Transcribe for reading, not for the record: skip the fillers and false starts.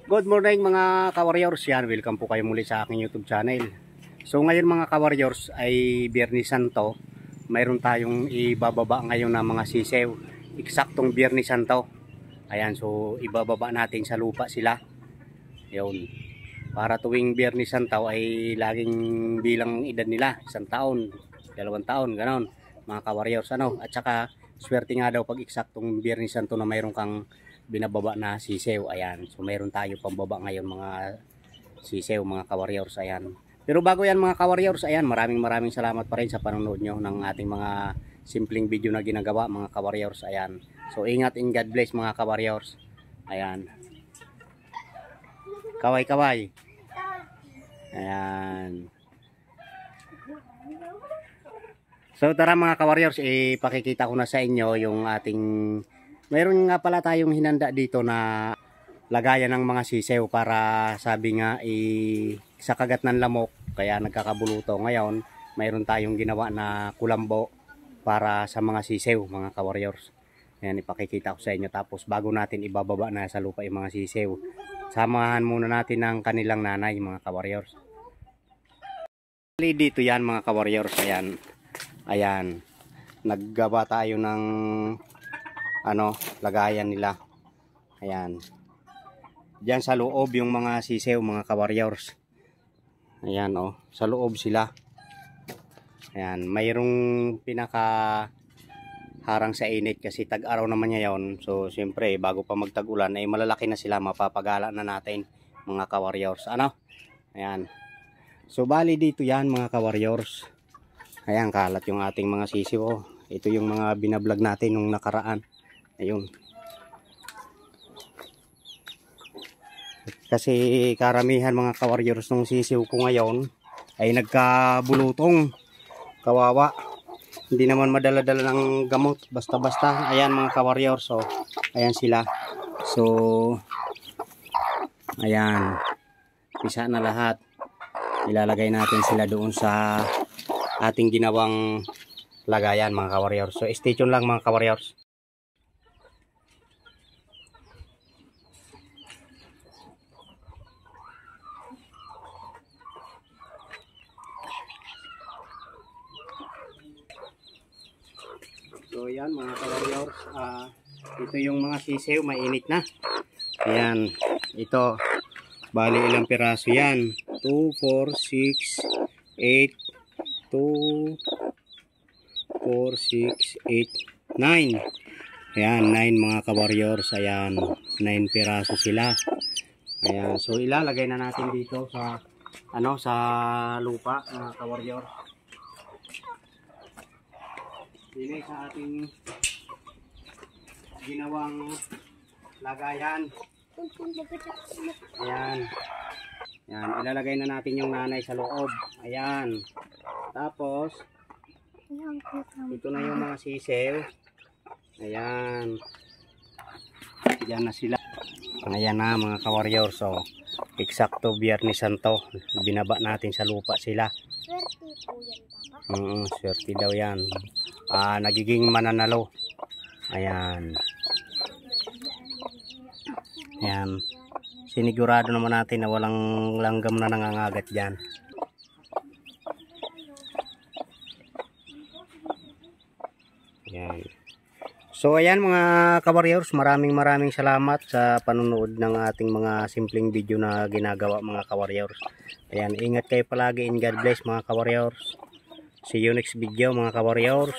Good morning mga ka-warriors, yan, welcome po kayo muli sa aking YouTube channel. So ngayon mga ka-warriors ay Biyernes Santo. Mayroon tayong ibababa ngayon na mga sisew. Eksaktong Biyernes Santo. Ayan, so ibababa natin sa lupa sila. Yun. Para tuwing Biyernes Santo ay laging bilang edad nila, 1 taon, 2 taon, ganoon mga ka-warriors, ano. At saka swerte nga daw pag eksaktong Biyernes Santo na mayroon kang binababa na sisew. Ayan, so mayroon tayo pambaba ngayon mga sisew mga ka-warriors. Ayan, pero bago yan mga ka-warriors, ayan, maraming salamat pa rin sa panonood nyo ng ating mga simpleng video na ginagawa mga ka-warriors. Ayan, so ingat and God bless mga ka-warriors. Ayan, kaway. Ayan, so tara mga ka-warriors, ipakikita ko na sa inyo yung ating, mayroon nga pala tayong hinanda dito na lagayan ng mga sisew para sabi nga sa kagat ng lamok kaya nagkakabuluto. Ngayon mayroon tayong ginawa na kulambo para sa mga sisew mga ka-warriors. Ayan, ipakikita ko sa inyo. Tapos bago natin ibababa na sa lupa yung mga sisew, samahan muna natin ng kanilang nanay mga ka-warriors. Dito yan mga ka-warriors. Ayan, naggawa tayo ng lagayan nila. Ayan, diyan sa loob yung mga sisew mga ka-warriors. Ayan, sa loob sila. Ayan, mayroong pinaka harang sa init kasi tag-araw naman niya yon. So siyempre bago pa magtag-ulan ay malalaki na sila, mapapagala na natin mga ka-warriors. Ayan, so bali dito yan mga ka-warriors. Ayan, kalat yung ating mga sisiw. Ito yung mga binablog natin nung nakaraan. Ayun, kasi karamihan mga ka-warriors nung sisiw ko ngayon ay nagkabulutong, kawawa, hindi naman madala-dala ng gamot basta-basta. Ayan mga ka-warriors, so ayan sila. So ayan, pisa na lahat. Ilalagay natin sila doon sa ating ginawang lagayan mga ka-warriors. So stay tuned lang mga ka-warriors. So yan mga ka-warriors, ito yung mga sisew, mainit na. Ayan, ito bali ilang piraso yan, 2, 4, 6, 8, 2, 4, 6, 8, 9. Ayan, 9 mga ka-warriors. Ayan, 9 piraso sila. Ayan, so ilalagay na natin dito sa sa lupa mga ka-warriors. Dili sa ating ginawang lagayan. Ayan. Ayan, ilalagay na natin yung nanay sa loob. Ayan. Tapos ito na yung mga sisew. Ayan. Diyan na sila. Ayan na mga ka-warrior. So eksakto Biyernes Santo, binaba natin sa lupa sila. Swerte po yan, Papa. Swerte daw yan. Nagiging mananalo. Ayan. Ayan, sinigurado naman natin na walang langgam na nangangagat dyan. Ayan. So ayan mga ka-warriors, maraming salamat sa panonood ng ating mga simpleng video na ginagawa mga ka-warriors. Ayan, ingat kayo palagi and God bless mga ka-warriors. See you next video mga ka-warriors.